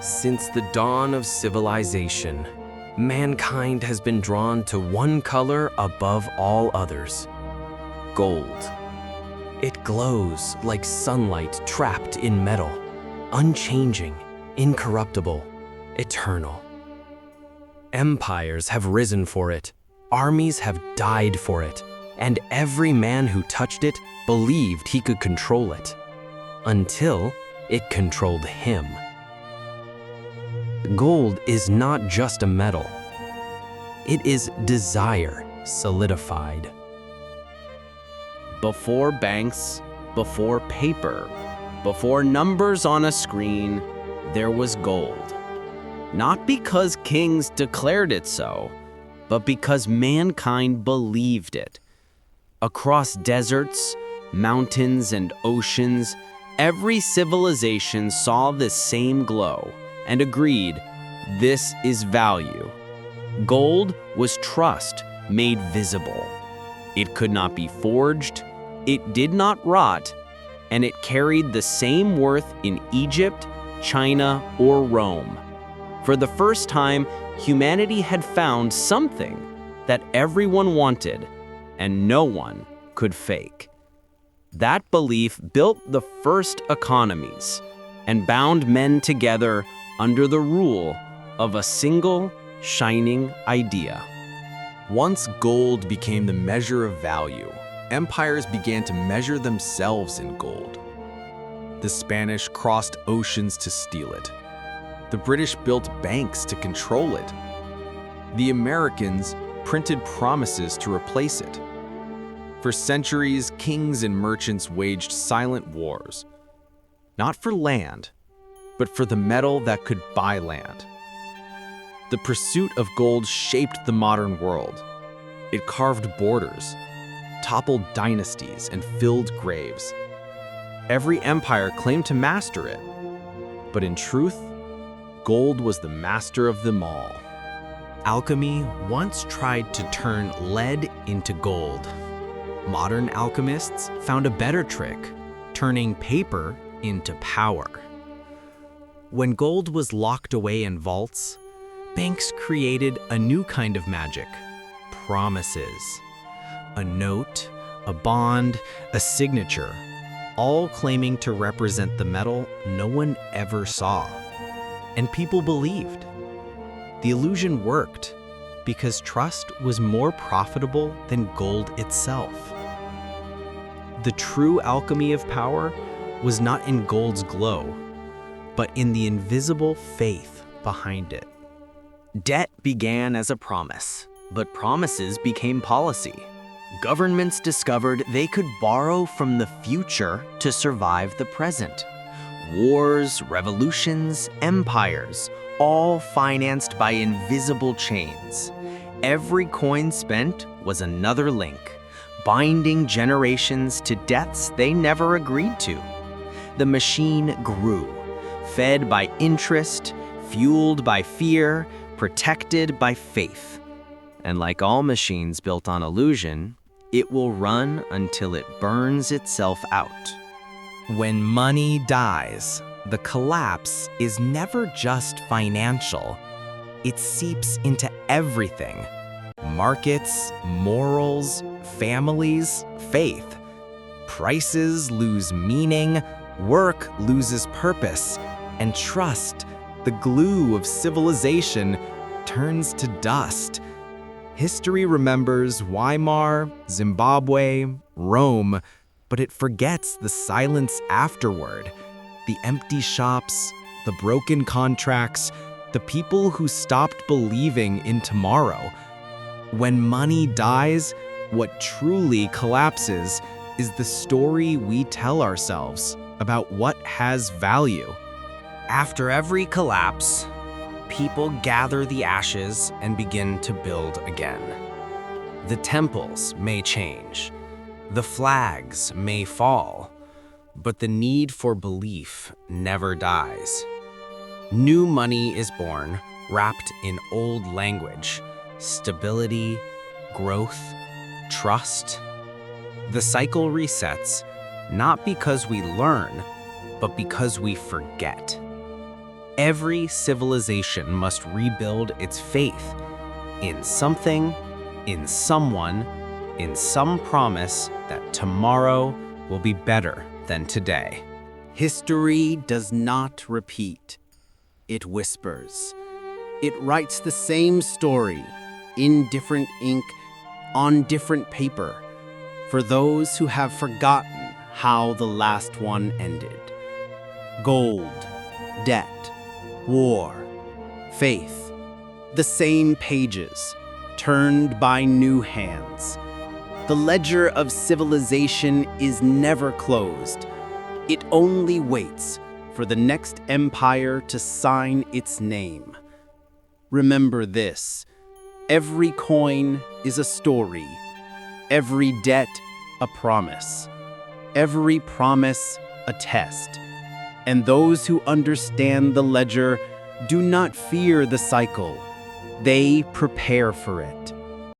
Since the dawn of civilization, mankind has been drawn to one color above all others: gold. It glows like sunlight trapped in metal, unchanging, incorruptible, eternal. Empires have risen for it, armies have died for it, and every man who touched it believed he could control it, until it controlled him. Gold is not just a metal. It is desire solidified. Before banks, before paper, before numbers on a screen, there was gold. Not because kings declared it so, but because mankind believed it. Across deserts, mountains, and oceans, every civilization saw this same glow and agreed, this is value. Gold was trust made visible. It could not be forged, it did not rot, and it carried the same worth in Egypt, China, or Rome. For the first time, humanity had found something that everyone wanted and no one could fake. That belief built the first economies and bound men together under the rule of a single shining idea. Once gold became the measure of value, empires began to measure themselves in gold. The Spanish crossed oceans to steal it. The British built banks to control it. The Americans printed promises to replace it. For centuries, kings and merchants waged silent wars, not for land, but for the metal that could buy land. The pursuit of gold shaped the modern world. It carved borders, toppled dynasties, and filled graves. Every empire claimed to master it, but in truth, gold was the master of them all. Alchemy once tried to turn lead into gold. Modern alchemists found a better trick, turning paper into power. When gold was locked away in vaults, banks created a new kind of magic: promises. A note, a bond, a signature, all claiming to represent the metal no one ever saw. And people believed. The illusion worked because trust was more profitable than gold itself. The true alchemy of power was not in gold's glow, but in the invisible faith behind it. Debt began as a promise, but promises became policy. Governments discovered they could borrow from the future to survive the present. Wars, revolutions, empires, all financed by invisible chains. Every coin spent was another link, binding generations to debts they never agreed to. The machine grew, fed by interest, fueled by fear, protected by faith. And like all machines built on illusion, it will run until it burns itself out. When money dies, the collapse is never just financial. It seeps into everything: markets, morals, families, faith. Prices lose meaning, work loses purpose, and trust, the glue of civilization, turns to dust. History remembers Weimar, Zimbabwe, Rome, but it forgets the silence afterward, the empty shops, the broken contracts, the people who stopped believing in tomorrow. When money dies, what truly collapses is the story we tell ourselves about what has value. After every collapse, people gather the ashes and begin to build again. The temples may change, the flags may fall, but the need for belief never dies. New money is born, wrapped in old language: stability, growth, trust. The cycle resets, not because we learn, but because we forget. Every civilization must rebuild its faith in something, in someone, in some promise that tomorrow will be better than today. History does not repeat. It whispers. It writes the same story in different ink, on different paper, for those who have forgotten how the last one ended. Gold, debt, war, faith, the same pages, turned by new hands. The ledger of civilization is never closed. It only waits for the next empire to sign its name. Remember this: every coin is a story, every debt a promise, every promise a test. And those who understand the ledger do not fear the cycle, they prepare for it.